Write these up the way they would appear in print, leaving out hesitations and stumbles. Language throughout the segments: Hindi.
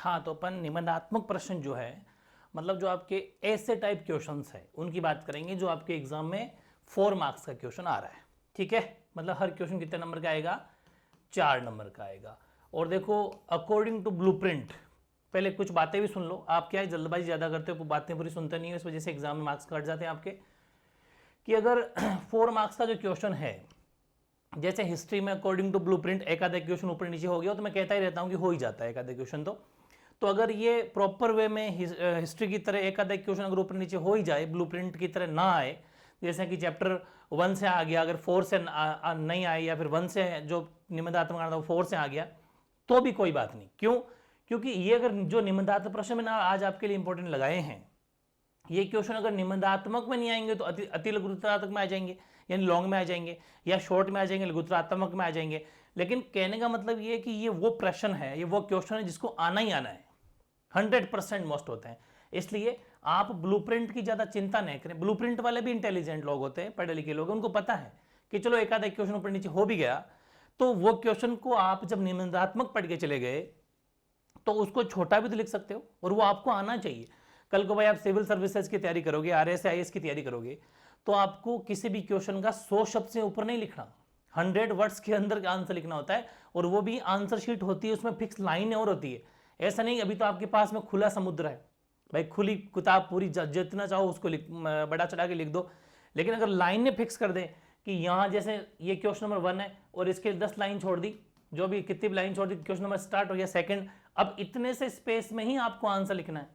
हाँ, तो अपन निबंधात्मक प्रश्न जो है मतलब जो आपके ऐसे टाइप क्वेश्चंस है उनकी बात करेंगे जो आपके एग्जाम में 4 मार्क्स का क्वेश्चन आ रहा है। ठीक है, मतलब हर क्वेश्चन कितने नंबर का आएगा, 4 नंबर का आएगा। और देखो अकॉर्डिंग टू ब्लूप्रिंट, पहले कुछ बातें भी सुन लो। आप क्या है जल्दबाजी ज़्यादा करते हो, बातें पूरी सुनते नहीं हो, इस वजह से एग्जाम में मार्क्स कट जाते हैं आपके। कि अगर 4 मार्क्स का जो क्वेश्चन है, जैसे हिस्ट्री में अकॉर्डिंग टू ब्लूप्रिंट एक आधा क्वेश्चन ऊपर नीचे हो गया तो मैं कहता ही रहता हूँ कि हो ही जाता है एक आधा क्वेश्चन। तो अगर ये प्रॉपर वे में हिस्ट्री की तरह एक आधा क्वेश्चन अगर ऊपर नीचे हो ही जाए, ब्लूप्रिंट की तरह ना आए, जैसे कि चैप्टर 1 से आ गया, अगर 4 से नहीं आए, या फिर 1 से जो निबंधात्मक आना था 4 से आ गया, तो भी कोई बात नहीं। क्यों? क्योंकि ये अगर जो निबंधात्मक प्रश्न मैंने आज आपके लिए इंपॉर्टेंट लगाए हैं, ये क्वेश्चन अगर निबंधात्मक में नहीं आएंगे तो अति लघुत्तरात्मक में आ जाएंगे, यानी लॉन्ग में आ जाएंगे, या शॉर्ट में आ जाएंगे, लघुत्तरात्मक में आ जाएंगे। लेकिन कहने का मतलब ये कि ये वो प्रश्न है, ये वो क्वेश्चन है जिसको आना ही आना है, 100% मोस्ट होते हैं। इसलिए आप ब्लूप्रिंट की ज्यादा चिंता नहीं करें। ब्लूप्रिंट वाले भी इंटेलिजेंट लोग होते हैं, पढ़े लिखे लोग, उनको पता है कि चलो एक आधा क्वेश्चन ऊपर नीचे हो भी गया तो वो क्वेश्चन को आप जब निबंधात्मक पढ़ के चले गए तो उसको छोटा भी तो लिख सकते हो, और वो आपको आना चाहिए। कल को भाई आप सिविल सर्विसेज की तैयारी करोगे, RS IAS की तैयारी करोगे, तो आपको किसी भी क्वेश्चन का 100 शब्द से ऊपर नहीं लिखना, 100 वर्ड्स के अंदर आंसर लिखना होता है। और वो भी आंसर शीट होती है, उसमें फिक्स लाइन और होती है। ऐसा नहीं अभी तो आपके पास में खुला समुद्र है भाई, खुली किताब पूरी जितना चाहो उसको बड़ा चढ़ा के लिख दो। लेकिन अगर लाइन ने फिक्स कर दे कि यहाँ जैसे ये क्वेश्चन नंबर 1 है और इसके 10 लाइन छोड़ दी, जो भी कितनी भी लाइन छोड़ दी, क्वेश्चन नंबर स्टार्ट हो गया सेकंड, अब इतने से स्पेस में ही आपको आंसर लिखना है,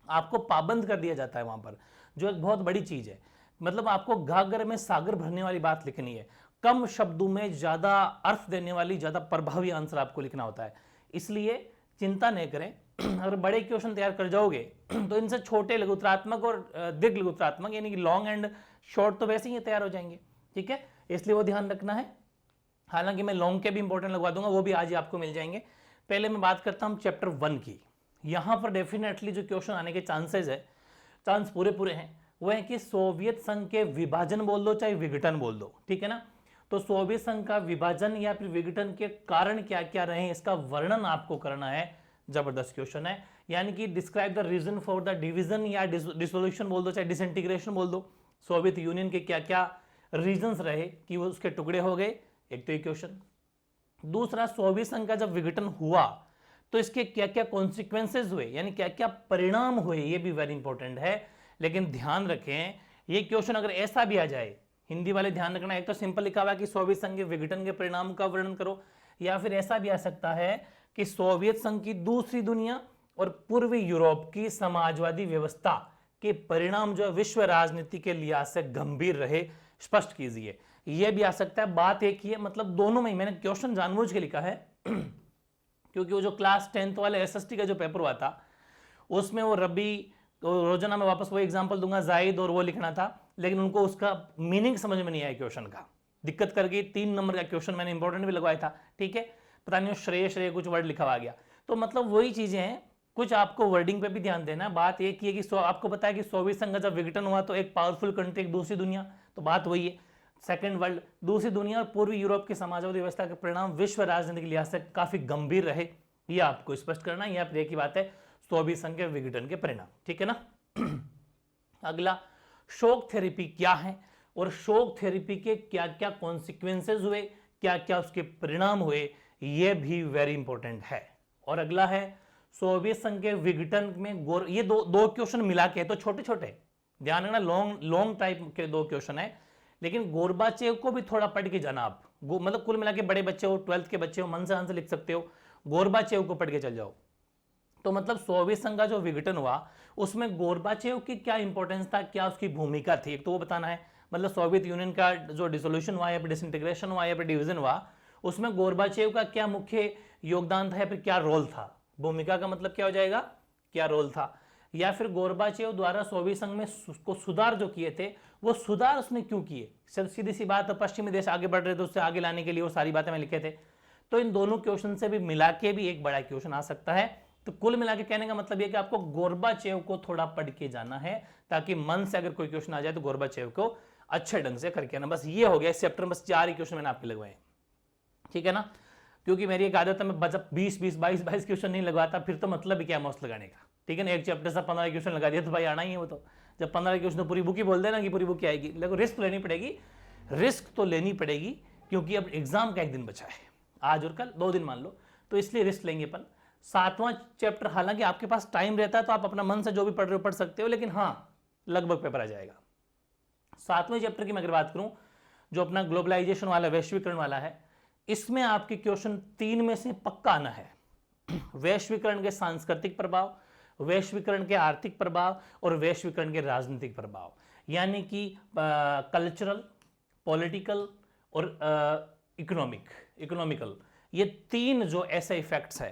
आपको पाबंद कर दिया जाता है वहां पर, जो एक बहुत बड़ी चीज है। मतलब आपको घाघर में सागर भरने वाली बात लिखनी है, कम शब्दों में ज्यादा अर्थ देने वाली, ज्यादा प्रभावी आंसर आपको लिखना होता है। इसलिए चिंता नहीं करें, अगर बड़े क्वेश्चन तैयार कर जाओगे तो इनसे छोटे लघुत्तरात्मक और दीर्घ लघुत्तरात्मक यानी कि लॉन्ग एंड शॉर्ट तो वैसे ही तैयार हो जाएंगे। ठीक है, इसलिए वो ध्यान रखना है। हालांकि मैं लॉन्ग के भी इंपॉर्टेंट लगवा दूंगा, वो भी आज ही आपको मिल जाएंगे। पहले मैं बात करता हूं चैप्टर 1 की। यहां पर डेफिनेटली जो क्वेश्चन आने के चांस पूरे हैं, वो है कि सोवियत संघ के विभाजन बोल दो चाहे विघटन बोल दो, ठीक है ना। तो सोवियत संघ का विभाजन या फिर विघटन के कारण क्या क्या रहे, इसका वर्णन आपको करना है। जबरदस्त क्वेश्चन है, यानी कि describe the reason for the division या डिसोल्यूशन बोल दो चाहे डिसइंटीग्रेशन बोल दो। सोवियत यूनियन के क्या क्या रीजंस रहे कि वो उसके टुकड़े हो गए, एक तो ये क्वेश्चन। दूसरा, सोवियत संघ का जब विघटन हुआ तो इसके क्या क्या कॉन्सिक्वेंसेज हुए, यानी क्या क्या परिणाम हुए, ये भी वेरी इंपॉर्टेंट है। लेकिन ध्यान रखें, ये क्वेश्चन अगर ऐसा भी आ जाए, हिंदी वाले ध्यान रखना, एक तो सिंपल लिखा हुआ है कि सोवियत संघ के विघटन के परिणाम का वर्णन करो, या फिर ऐसा भी आ सकता है कि सोवियत संघ की दूसरी दुनिया और पूर्वी यूरोप की समाजवादी व्यवस्था के परिणाम जो विश्व राजनीति के लिहाज से गंभीर रहे, स्पष्ट कीजिए। यह भी आ सकता है। बात एक ही है, मतलब दोनों में मैंने क्वेश्चन जानबूझ के लिखा है क्योंकि वो जो क्लास 10th वाले SST का जो पेपर हुआ था उसमें वो रबी रोजाना में वापस वो एग्जांपल दूंगा, जाहिद और वो लिखना था, लेकिन उनको उसका मीनिंग समझ में नहीं आया क्वेश्चन का, दिक्कत कर गई। 3 नंबर का क्वेश्चन मैंने इंपॉर्टेंट भी लगवाया था, ठीक है, पता नहीं श्रेय कुछ वर्ड लिखा हुआ गया। तो मतलब वही चीजें हैं, कुछ आपको वर्डिंग पे भी ध्यान देना। बात एक ही है कि आपको पता है कि सोवियत संघ का जब विघटन हुआ तो एक पावरफुल कंट्री, एक दूसरी दुनिया, तो बात वही है, सेकेंड वर्ल्ड, दूसरी दुनिया और पूर्वी यूरोप की समाजवादी व्यवस्था के परिणाम विश्व राजनीति के लिहाज से काफी गंभीर रहे, ये आपको स्पष्ट करना है। यह एक ही बात है, सोवियत संघ के विघटन के परिणाम, ठीक है ना। अगला, शॉक थेरेपी क्या है और शॉक थेरेपी के क्या क्या कॉन्सिक्वेंसेज हुए, क्या क्या उसके परिणाम हुए, यह भी वेरी इंपॉर्टेंट है। और अगला है सोवियत संघ के विघटन में ये दो क्वेश्चन मिला के, तो छोटे छोटे ध्यान रखना, लॉन्ग टाइप के 2 क्वेश्चन है, लेकिन गोरबाचेव को भी थोड़ा पढ़ के जाना आप। मतलब कुल मिला के बड़े बच्चे हो, 12th के बच्चे हो, मन से आंसर लिख सकते हो, गोरबाचेव को पढ़ के चल जाओ। तो मतलब सोवियत संघ का जो विघटन हुआ उसमें गोरबाचेव की क्या इंपॉर्टेंस था, क्या उसकी भूमिका थी, एक तो वो बताना है। मतलब सोवियत यूनियन का जो डिसोल्यूशन हुआ या फिर डिसइंटीग्रेशन हुआ या फिर डिवीजन हुआ, उसमें गोरबाचेव का क्या मुख्य योगदान था या फिर क्या रोल था। भूमिका का मतलब क्या हो जाएगा, क्या रोल था। या फिर गोरबाचेव द्वारा सोवियत संघ में सुधार जो किए थे, वो सुधार उसने क्यों किए। सीधी सी बात, पश्चिमी देश आगे बढ़ रहे थे, उससे आगे लाने के लिए वो सारी बातें मैं लिखे थे। तो इन दोनों क्वेश्चन से भी मिला के भी एक बड़ा क्वेश्चन आ सकता है। तो कुल मिला के कहने का मतलब यह कि आपको गोरबाचेव को थोड़ा पढ़ के जाना है, ताकि मन से अगर कोई क्वेश्चन आ जाए तो गोरबाचेव को अच्छे ढंग से करके आना। बस ये हो गया इस चैप्टर में, बस 4 ही क्वेश्चन मैंने आपके लगवाए, ठीक है ना। क्योंकि मेरी एक आदत है, मैं बचा 20-22 क्वेश्चन नहीं लगवाता, फिर तो मतलब ही क्या मौस लगाने का, ठीक है ना। एक चैप्टर से 15 क्वेश्चन लगा दिया तो भाई आना ही है वो तो। जब 15 क्वेश्चन तो पूरी बुक ही बोल देना कि पूरी बुक ही आएगी, लेकिन रिस्क तो लेनी पड़ेगी, रिस्क तो लेनी पड़ेगी, क्योंकि अब एग्जाम का एक दिन बचा है, आज और कल 2 दिन मान लो, तो इसलिए रिस्क लेंगे अपन। 7वां चैप्टर, हालांकि आपके पास टाइम रहता है तो आप अपना मन से जो भी पढ़ रहे हो पढ़ सकते हो, लेकिन हाँ लगभग पेपर आ जाएगा। 7वें चैप्टर की मैं अगर बात करूं, जो अपना ग्लोबलाइजेशन वाला, वैश्वीकरण वाला है, इसमें आपके क्वेश्चन 3 में से पक्का आना है। वैश्वीकरण के सांस्कृतिक प्रभाव, वैश्वीकरण के आर्थिक प्रभाव और वैश्वीकरण के राजनीतिक प्रभाव, यानी कि कल्चरल, पॉलिटिकल और इकोनॉमिकल, ये 3 जो ऐसे इफेक्ट्स है,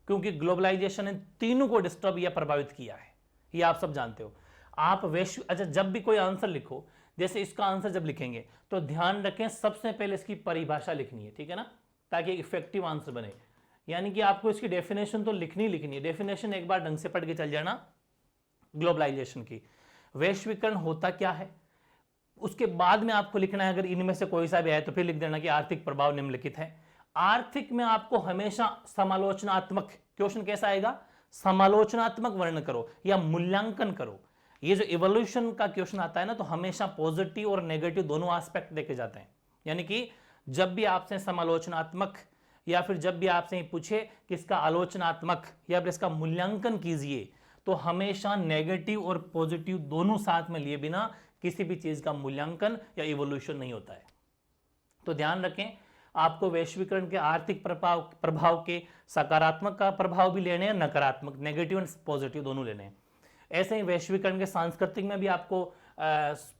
क्योंकि ग्लोबलाइजेशन ने तीनों को डिस्टर्ब या प्रभावित किया है, ये आप सब जानते हो। आप अच्छा, जब भी कोई आंसर लिखो, जैसे इसका आंसर जब लिखेंगे तो ध्यान रखें सबसे पहले इसकी परिभाषा लिखनी है, ठीक है ना, ताकि इफेक्टिव आंसर बने। यानी कि आपको इसकी डेफिनेशन तो लिखनी है, डेफिनेशन एक बार ढंग से पढ़ के चल जाना ग्लोबलाइजेशन की। वैश्वीकरण होता क्या है, उसके बाद में आपको लिखना है, अगर इनमें से कोई सा भी आए तो फिर लिख देना कि आर्थिक प्रभाव निम्नलिखित है। आर्थिक में आपको हमेशा समालोचनात्मक क्वेश्चन कैसा आएगा, समालोचनात्मक वर्णन करो या मूल्यांकन करो। ये जो इवोल्यूशन का क्वेश्चन आता है ना, तो हमेशा पॉजिटिव और नेगेटिव दोनों एस्पेक्ट देखे जाते हैं। यानी कि जब भी आपसे समालोचनात्मक या फिर जब भी आपसे पूछे कि इसका आलोचनात्मक या फिर इसका मूल्यांकन कीजिए, तो हमेशा नेगेटिव और पॉजिटिव दोनों साथ में लिए बिना किसी भी चीज का मूल्यांकन या नहीं होता है। तो ध्यान रखें, आपको वैश्वीकरण के आर्थिक प्रभाव के सकारात्मक का प्रभाव भी लेने हैं, नकारात्मक, नेगेटिव एंड पॉजिटिव दोनों लेने हैं। ऐसे ही वैश्वीकरण के सांस्कृतिक में भी आपको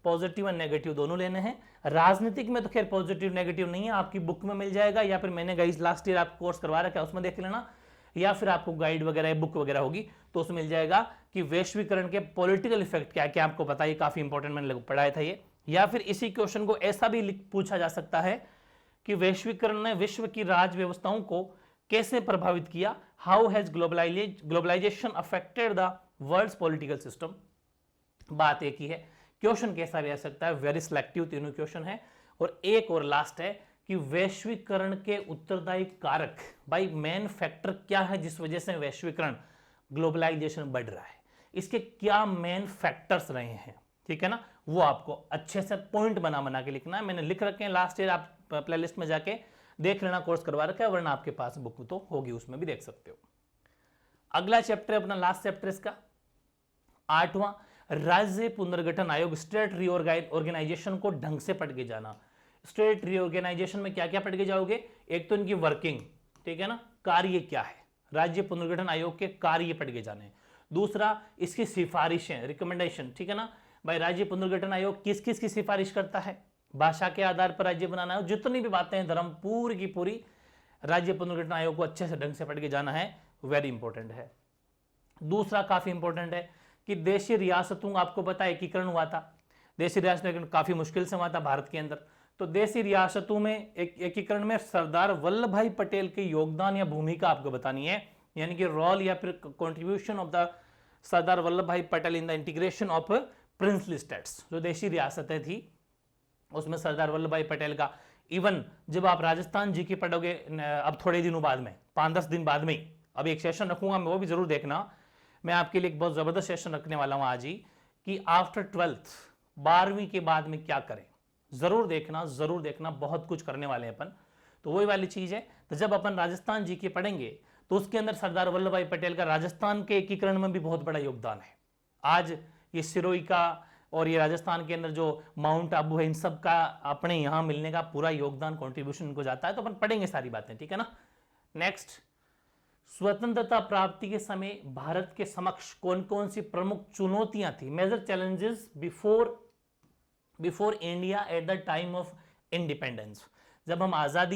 पॉजिटिव एंड नेगेटिव दोनों लेने हैं। राजनीतिक में तो खैर पॉजिटिव नेगेटिव नहीं है, आपकी बुक में मिल जाएगा, या फिर मैंने गाइस लास्ट ईयर आप कोर्स करवा रखा है उसमें देख लेना, या फिर आपको गाइड वगैरह बुक वगैरह होगी तो उसमें मिल जाएगा कि वैश्वीकरण के पॉलिटिकल इफेक्ट क्या क्या आपको पता है, काफी इंपॉर्टेंट मैंने पढ़ाया था ये। या फिर इसी क्वेश्चन को ऐसा भी पूछा जा सकता है कि वैश्वीकरण ने विश्व की राज्य व्यवस्थाओं को कैसे प्रभावित किया, how has globalisation affected the world's political system. बात एक ही है, क्वेश्चन कैसा भी आ सकता है, वेरी सिलेक्टिव तीनों क्वेश्चन है। और एक और लास्ट है कि वैश्वीकरण के उत्तरदायी कारक, भाई मेन फैक्टर क्या है जिस वजह से वैश्वीकरण, ग्लोबलाइजेशन बढ़ रहा है, इसके क्या मेन फैक्टर्स रहे हैं, ठीक है ना, वो आपको अच्छे से पॉइंट बना के लिखना है। मैंने लिख रखे हैं लास्ट ईयर, आप प्लेलिस्ट में जाके देख लेना, कोर्स करवा रखा है, वरना आपके पास बुक तो होगी, उसमें भी देख सकते हो। अगला चैप्टर अपना लास्ट चैप्टर इसका 8वां, राज्य पुनर्गठन आयोग, स्टेट रीऑर्गेनाइजेशन को ढंग से पढ़ के जाना। स्टेट रीऑर्गेनाइजेशन में क्या क्या पढ़ के जाओगे, एक तो इनकी वर्किंग, ठीक है ना, कार्य क्या है, राज्य पुनर्गठन आयोग के कार्य पढ़ के जाने। दूसरा इसकी सिफारिशें, रिकमेंडेशन, ठीक है ना, भाई राज्य पुनर्गठन आयोग किस किस की सिफारिश करता है, भाषा के आधार पर राज्य बनाना है, जितनी भी बातें हैं धर्म पूरी की पूरी राज्य पुनर्गठन आयोग को अच्छे से ढंग से पढ़ के जाना है, वेरी इंपॉर्टेंट है। दूसरा काफी इंपॉर्टेंट है कि देशी रियासतों, आपको पता है एकीकरण हुआ था, देशी रियासत काफी मुश्किल से हुआ था भारत के अंदर, तो देशी रियासतों में एकीकरण में सरदार वल्लभ भाई पटेल के योगदान या भूमिका आपको बतानी है, यानी कि रोल या फिर contribution of the Sardar Vallabh भाई Patel in the integration of princely states. जो देशी रियासतें थी उसमें सरदार वल्लभ भाई पटेल का, इवन जब आप राजस्थान जी की पढ़ोगे अब थोड़े दिनों बाद में, 5-10 दिन बाद में, अब एक सेशन रखूंगा मैं, वो भी जरूर देखना, मैं आपके लिए एक बहुत जबरदस्त सेशन रखने वाला हूं आज ही, कि आफ्टर 12th 12वीं के बाद में क्या करें, जरूर देखना, बहुत कुछ करने वाले हैं अपन। तो वही वाली चीज है, तो जब अपन राजस्थान जी के पढ़ेंगे तो उसके अंदर सरदार वल्लभ भाई पटेल का राजस्थान के एकीकरण में भी बहुत बड़ा योगदान है। आज ये सिरोही का और ये राजस्थान के अंदर जो माउंट आबू है, इन सब का अपने यहां मिलने का पूरा योगदान, कंट्रीब्यूशन इनको जाता है, तो अपन पढ़ेंगे सारी बातें, ठीक है ना। नेक्स्ट, स्वतंत्रता प्राप्ति के समय भारत के समक्ष कौन कौन सी प्रमुख चुनौतियां थी, major challenges before India at the time of independence. जब हम आजाद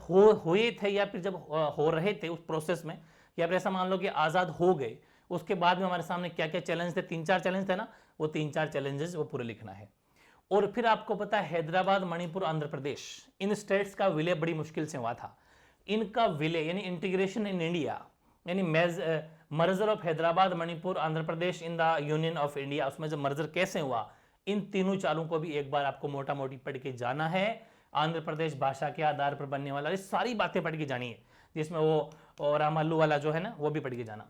हुए थे या फिर जब हो रहे थे उस प्रोसेस में, या फिर ऐसा मान लो कि आजाद हो गए, उसके बाद में हमारे सामने क्या क्या चैलेंज थे, 3-4 चैलेंज थे ना, वो 3-4 चैलेंजेस वो पूरे लिखना है। और फिर आपको पता है हैदराबाद, मणिपुर, आंध्र प्रदेश, इन स्टेट्स का विलय बड़ी मुश्किल से हुआ था। इनका विलय यानी इंटीग्रेशन इन इंडिया, यानी merger of Hyderabad, Manipur, Andhra Pradesh in the union of India, उसमें जब मर्जर कैसे हुआ, इन तीनों चालों को भी एक बार आपको मोटा मोटी पढ़ के जाना है। आंध्र प्रदेश भाषा के आधार पर बनने वाला, ये सारी बातें पढ़ के जानी है, जिसमें वो रामालू वाला जो है ना वो भी पढ़ के जाना।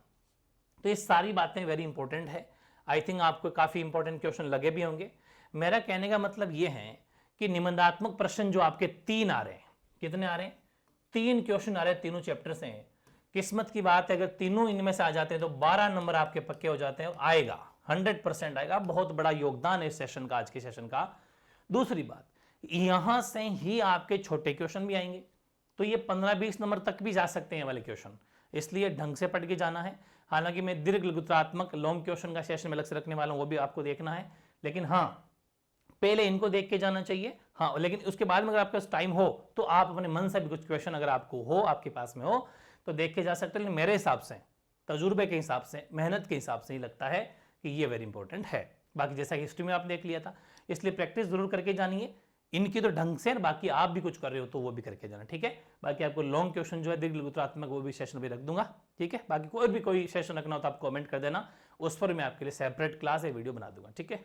तो ये सारी बातें वेरी इंपॉर्टेंट है। आई थिंक आपको काफ़ी इंपॉर्टेंट क्वेश्चन लगे भी होंगे। मेरा कहने का मतलब ये है कि निबंधात्मक प्रश्न जो आपके 3 आ रहे हैं, कितने आ रहे हैं? 3 क्वेश्चन आ रहे हैं, तीनों चैप्टर से हैं। किस्मत की बात है, अगर तीनों इनमें से आ जाते हैं तो 12 नंबर आपके पक्के हो जाते हैं, आएगा 100% आएगा। बहुत बड़ा योगदान है इस सेशन का, आज के सेशन का। दूसरी बात, यहां से ही आपके छोटे क्वेश्चन भी आएंगे, तो ये 15-20 नंबर तक भी जा सकते हैं वाले क्वेश्चन, इसलिए ढंग से पढ़ के जाना है। हालांकि मैं दीर्घ लघुत्रात्मक लॉन्ग क्वेश्चन का सेशन में अलग से रखने वाला हूं, वो भी आपको देखना है, लेकिन हाँ पहले इनको देख के जाना चाहिए। हाँ, लेकिन उसके बाद में अगर आपके पास टाइम हो तो आप अपने मन से भी कुछ क्वेश्चन अगर आपको हो, आपके पास में हो, तो देख के जा सकते हैं। लेकिन मेरे हिसाब से, तजुर्बे के हिसाब से, मेहनत के हिसाब से ही लगता है कि ये वेरी इंपॉर्टेंट है। बाकी जैसा कि हिस्ट्री में आप देख लिया था, इसलिए प्रैक्टिस जरूर करके जानिए इनकी तो ढंग से। बाकी आप भी कुछ कर रहे हो तो वो भी करके जाना, ठीक है। बाकी आपको लॉन्ग क्वेश्चन जो है दीर्घ लघुत्रात्मक, वो भी सेशन भी रख दूंगा, ठीक है। बाकी कोई भी कोई सेशन रखना हो तो आप कमेंट कर देना, उस पर मैं आपके लिए सेपरेट क्लास या वीडियो बना दूंगा, ठीक है।